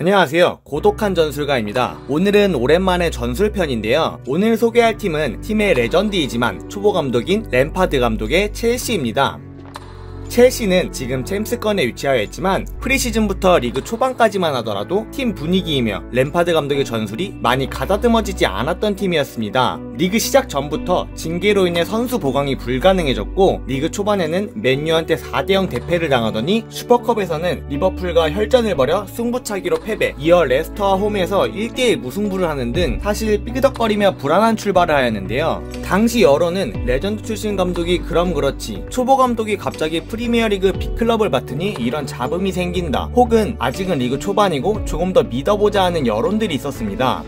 안녕하세요, 고독한 전술가입니다. 오늘은 오랜만에 전술편인데요. 오늘 소개할 팀은 팀의 레전드이지만 초보 감독인 램파드 감독의 첼시입니다. 첼시는 지금 챔스권에 위치하여 있지만 프리시즌부터 리그 초반까지만 하더라도 팀 분위기이며 램파드 감독의 전술이 많이 가다듬어지지 않았던 팀이었습니다. 리그 시작 전부터 징계로 인해 선수 보강이 불가능해졌고, 리그 초반에는 맨유한테 4대0 대패를 당하더니 슈퍼컵에서는 리버풀과 혈전을 벌여 승부차기로 패배, 이어 레스터와 홈에서 1대1 무승부를 하는 등 사실 삐그덕거리며 불안한 출발을 하였는데요. 당시 여론은 레전드 출신 감독이 그럼 그렇지, 초보 감독이 갑자기 프리미어리그 빅클럽을 맡으니 이런 잡음이 생긴다, 혹은 아직은 리그 초반이고 조금 더 믿어보자 하는 여론들이 있었습니다.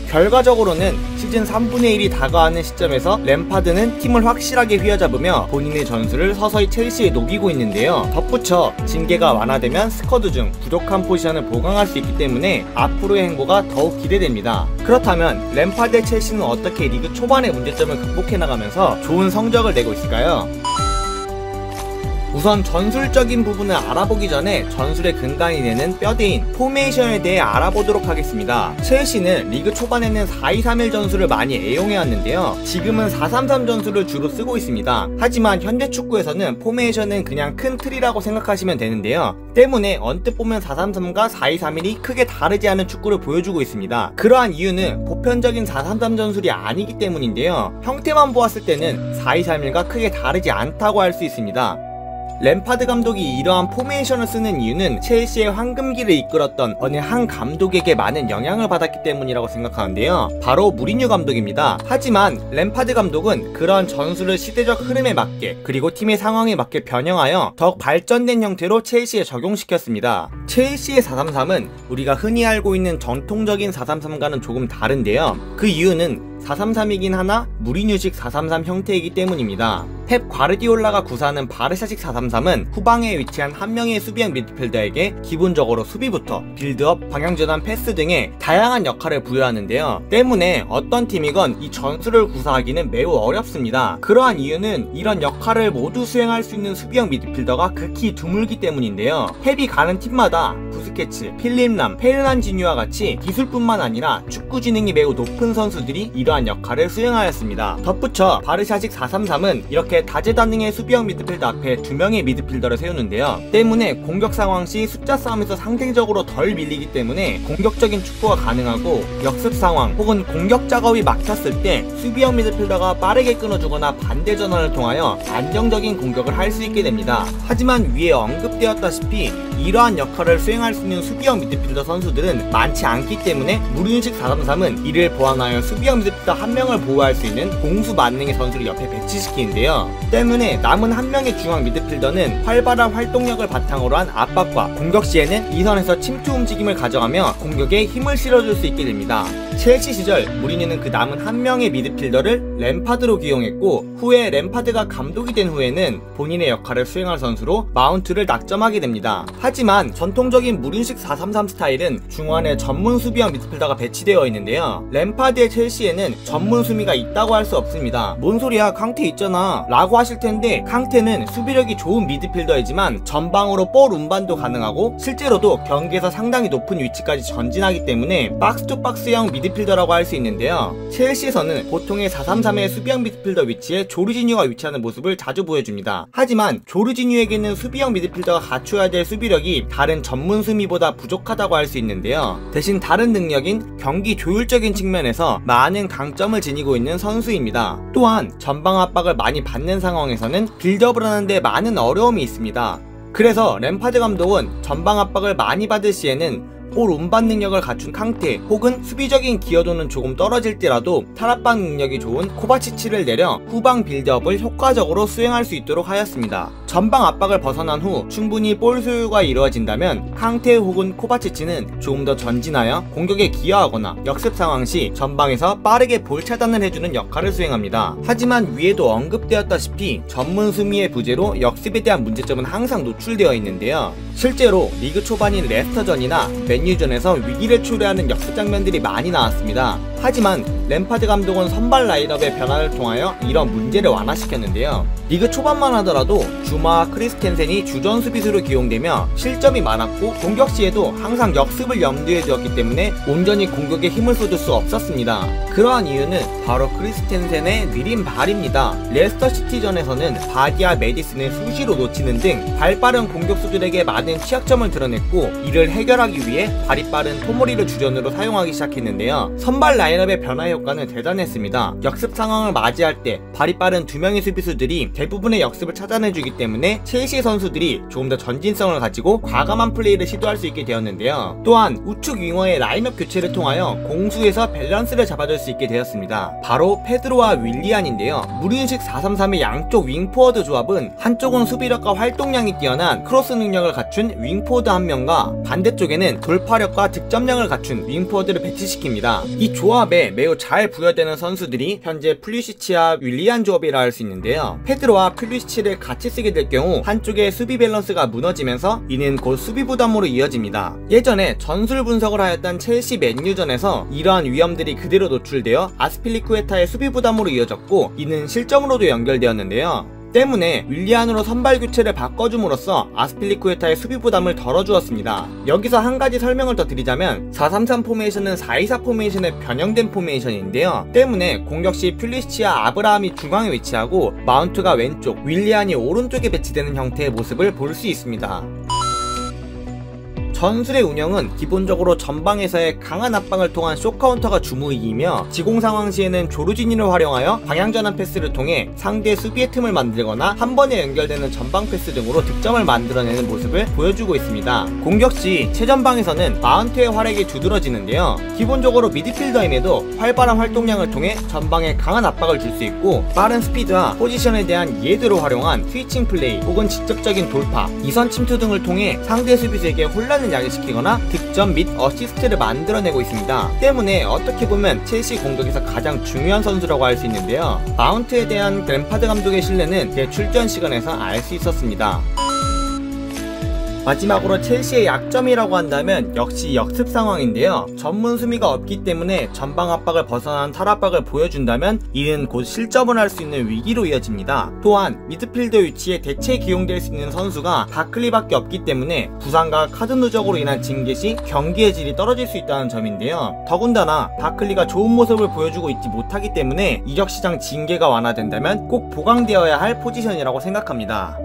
결과적으로는 시즌 3분의 1이 다가가는 시점에서 램파드는 팀을 확실하게 휘어잡으며 본인의 전술을 서서히 첼시에 녹이고 있는데요. 덧붙여 징계가 완화되면 스쿼드 중 부족한 포지션을 보강할 수 있기 때문에 앞으로의 행보가 더욱 기대됩니다. 그렇다면 램파드의 첼시는 어떻게 리그 초반의 문제점을 극복해 나가면서 좋은 성적을 내고 있을까요? 우선 전술적인 부분을 알아보기 전에 전술의 근간이 되는 뼈대인 포메이션에 대해 알아보도록 하겠습니다. 첼시는 리그 초반에는 4-2-3-1 전술을 많이 애용해왔는데요. 지금은 4-3-3 전술을 주로 쓰고 있습니다. 하지만 현대 축구에서는 포메이션은 그냥 큰 틀이라고 생각하시면 되는데요. 때문에 언뜻 보면 4-3-3과 4-2-3-1이 크게 다르지 않은 축구를 보여주고 있습니다. 그러한 이유는 보편적인 4-3-3 전술이 아니기 때문인데요. 형태만 보았을 때는 4-2-3-1과 크게 다르지 않다고 할 수 있습니다. 램파드 감독이 이러한 포메이션을 쓰는 이유는 첼시의 황금기를 이끌었던 어느 한 감독에게 많은 영향을 받았기 때문이라고 생각하는데요. 바로 무리뉴 감독입니다. 하지만 램파드 감독은 그런 전술을 시대적 흐름에 맞게, 그리고 팀의 상황에 맞게 변형하여 더욱 발전된 형태로 첼시에 적용시켰습니다. 첼시의 4-3-3은 우리가 흔히 알고 있는 전통적인 4-3-3과는 조금 다른데요. 그 이유는 4-3-3이긴 하나 무리뉴식 4-3-3 형태이기 때문입니다. 펩 과르디올라가 구사하는 바르샤식 4-3-3은 후방에 위치한 한 명의 수비형 미드필더에게 기본적으로 수비부터 빌드업, 방향전환, 패스 등의 다양한 역할을 부여하는데요. 때문에 어떤 팀이건 이 전술을 구사하기는 매우 어렵습니다. 그러한 이유는 이런 역할을 모두 수행할 수 있는 수비형 미드필더가 극히 드물기 때문인데요. 펩이 가는 팀마다 부스케츠, 필립 람, 페르난지뉴와 같이 기술뿐만 아니라 축구 지능이 매우 높은 선수들이 이러한 역할을 수행하였습니다. 덧붙여 바르샤식 4-3-3은 이렇게 다재다능의 수비형 미드필더 앞에 2명의 미드필더를 세우는데요. 때문에 공격 상황 시 숫자 싸움에서 상대적으로 덜 밀리기 때문에 공격적인 축구가 가능하고, 역습 상황 혹은 공격 작업이 막혔을 때 수비형 미드필더가 빠르게 끊어주거나 반대 전환을 통하여 안정적인 공격을 할 수 있게 됩니다. 하지만 위에 언급되었다시피 이러한 역할을 수행할 수 있는 수비형 미드필더 선수들은 많지 않기 때문에 무리뉴식 4-3-3은 이를 보완하여 수비형 미드필더 한 명을 보호할 수 있는 공수 만능의 선수를 옆에 배치시키는데요. 때문에 남은 한 명의 중앙 미드필더는 활발한 활동력을 바탕으로 한 압박과 공격 시에는 2선에서 침투 움직임을 가져가며 공격에 힘을 실어줄 수 있게 됩니다. 첼시 시절 무리뉴는 그 남은 한 명의 미드필더를 램파드로 기용했고, 후에 램파드가 감독이 된 후에는 본인의 역할을 수행할 선수로 마운트를 낙점하게 됩니다. 하지만 전통적인 무리뉴식 4-3-3 스타일은 중원에 전문 수비형 미드필더가 배치되어 있는데요. 램파드의 첼시에는 전문 수비가 있다고 할 수 없습니다. 뭔 소리야, 캉테 있잖아 라고 하실 텐데, 캉테는 수비력이 좋은 미드필더이지만 전방으로 볼 운반도 가능하고 실제로도 경기에서 상당히 높은 위치까지 전진하기 때문에 박스투박스형 미드필더라고 할 수 있는데요. 첼시에서는 보통의 4-3-3의 수비형 미드필더 위치에 조르지뉴가 위치하는 모습을 자주 보여줍니다. 하지만 조르지뉴에게는 수비형 미드필더가 갖춰야 될 수비력이 다른 전문 수비보다 부족하다고 할 수 있는데요. 대신 다른 능력인 경기 조율적인 측면에서 많은 강점을 지니고 있는 선수입니다. 또한 전방 압박을 많이 받는 상황에서는 빌드업을 하는데 많은 어려움이 있습니다. 그래서 램파드 감독은 전방 압박을 많이 받을 시에는 볼 운반 능력을 갖춘 캉테, 혹은 수비적인 기여도는 조금 떨어질지라도 탈압박 능력이 좋은 코바치치를 내려 후방 빌드업을 효과적으로 수행할 수 있도록 하였습니다. 전방 압박을 벗어난 후 충분히 볼 소유가 이루어진다면 캉테 혹은 코바치치는 조금 더 전진하여 공격에 기여하거나 역습 상황 시 전방에서 빠르게 볼 차단을 해주는 역할을 수행합니다. 하지만 위에도 언급되었다시피 전문 수비의 부재로 역습에 대한 문제점은 항상 노출되어 있는데요. 실제로 리그 초반인 레스터전이나 맨유전에서 위기를 초래하는 역습 장면들이 많이 나왔습니다. 하지만 램파드 감독은 선발 라인업의 변화를 통하여 이런 문제를 완화시켰는데요. 리그 초반만 하더라도 주마와 크리스텐센이 주전 수비수로 기용되며 실점이 많았고 공격 시에도 항상 역습을 염두에 두었기 때문에 온전히 공격에 힘을 쏟을 수 없었습니다. 그러한 이유는 바로 크리스텐센의 느린 발입니다. 레스터 시티전에서는 바디와 메디슨을 수시로 놓치는 등 발빠른 공격수들에게 많은 취약점을 드러냈고, 이를 해결하기 위해 발이 빠른 토모리를 주전으로 사용하기 시작했는데요. 선발 라인업의 변화 효과는 대단했습니다. 역습 상황을 맞이할 때 발이 빠른 두 명의 수비수들이 대부분의 역습을 찾아내주기 때문에 첼시 선수들이 조금 더 전진성을 가지고 과감한 플레이를 시도할 수 있게 되었는데요. 또한 우측 윙어의 라인업 교체를 통하여 공수에서 밸런스를 잡아줄 수 있게 되었습니다. 바로 페드로와 윌리안인데요. 무리뉴식 4-3-3의 양쪽 윙포워드 조합은 한쪽은 수비력과 활동량이 뛰어난 크로스 능력을 갖춘 윙포워드 한 명과 반대쪽에는 돌파력과 득점력을 갖춘 윙포워드를 배치시킵니다. 이 조합에 매우 잘 부여되는 선수들이 현재 플리시치와 윌리안 조합이라 할 수 있는데요. 페드로와 플리시치를 같이 쓰게 될 경우 한쪽의 수비 밸런스가 무너지면서 이는 곧 수비 부담으로 이어집니다. 예전에 전술 분석을 하였던 첼시 맨유전에서 이러한 위험들이 그대로 노출되어 아스필리쿠에타의 수비 부담으로 이어졌고, 이는 실점으로도 연결되었는데요. 때문에 윌리안으로 선발 교체를 바꿔줌으로써 아스필리쿠에타의 수비 부담을 덜어주었습니다. 여기서 한 가지 설명을 더 드리자면 4-3-3 포메이션은 4-2-4 포메이션의 변형된 포메이션인데요. 때문에 공격 시 퓰리시치와 아브라함이 중앙에 위치하고 마운트가 왼쪽, 윌리안이 오른쪽에 배치되는 형태의 모습을 볼 수 있습니다. 전술의 운영은 기본적으로 전방에서의 강한 압박을 통한 쇼카운터가 주무이기이며, 지공 상황 시에는 조르지니를 활용하여 방향전환 패스를 통해 상대 수비의 틈을 만들거나 한 번에 연결되는 전방 패스 등으로 득점을 만들어내는 모습을 보여주고 있습니다. 공격 시 최전방에서는 마운트의 활약이 두드러지는데요. 기본적으로 미드필더임에도 활발한 활동량을 통해 전방에 강한 압박을 줄 수 있고, 빠른 스피드와 포지션에 대한 이해도를 활용한 스위칭 플레이 혹은 직접적인 돌파, 이선 침투 등을 통해 상대 수비수에게 혼란을 야기시키거나 득점 및 어시스트를 만들어내고 있습니다. 때문에 어떻게 보면 첼시 공격에서 가장 중요한 선수라고 할 수 있는데요. 마운트에 대한 램파드 감독의 신뢰는 제 출전 시간에서 알 수 있었습니다. 마지막으로 첼시의 약점이라고 한다면 역시 역습 상황인데요. 전문 수비가 없기 때문에 전방 압박을 벗어난 탈압박을 보여준다면 이는 곧 실점을 할 수 있는 위기로 이어집니다. 또한 미드필더 위치에 대체 기용될 수 있는 선수가 바클리밖에 없기 때문에 부상과 카드 누적으로 인한 징계 시 경기의 질이 떨어질 수 있다는 점인데요. 더군다나 바클리가 좋은 모습을 보여주고 있지 못하기 때문에 이적시장 징계가 완화된다면 꼭 보강되어야 할 포지션이라고 생각합니다.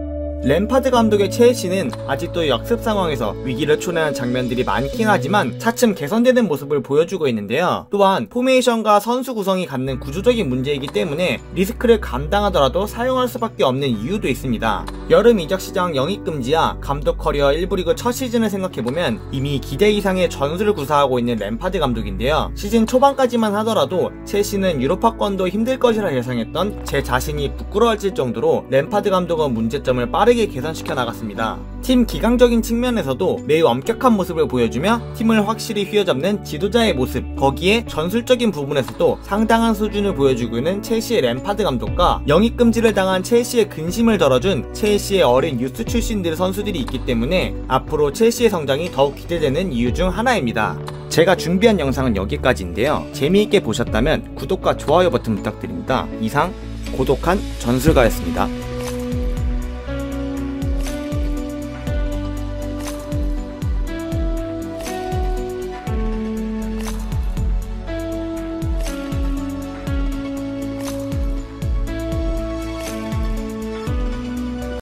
램파드 감독의 첼시는 아직도 역습 상황에서 위기를 초래하는 장면들이 많긴 하지만 차츰 개선되는 모습을 보여주고 있는데요. 또한 포메이션과 선수 구성이 갖는 구조적인 문제이기 때문에 리스크를 감당하더라도 사용할 수밖에 없는 이유도 있습니다. 여름 이적시장 영입금지와 감독 커리어 1부 리그 첫 시즌을 생각해보면 이미 기대 이상의 전술을 구사하고 있는 램파드 감독인데요. 시즌 초반까지만 하더라도 첼시는 유로파권도 힘들 것이라 예상했던 제 자신이 부끄러워질 정도로 램파드 감독은 문제점을 빠르게 개선시켜 나갔습니다. 팀 기강적인 측면에서도 매우 엄격한 모습을 보여주며 팀을 확실히 휘어잡는 지도자의 모습, 거기에 전술적인 부분에서도 상당한 수준을 보여주고 있는 첼시의 램파드 감독과 영입금지를 당한 첼시의 근심을 덜어준 첼시의 어린 유스 출신들 선수들이 있기 때문에 앞으로 첼시의 성장이 더욱 기대되는 이유 중 하나입니다. 제가 준비한 영상은 여기까지인데요. 재미있게 보셨다면 구독과 좋아요 버튼 부탁드립니다. 이상 고독한 전술가였습니다.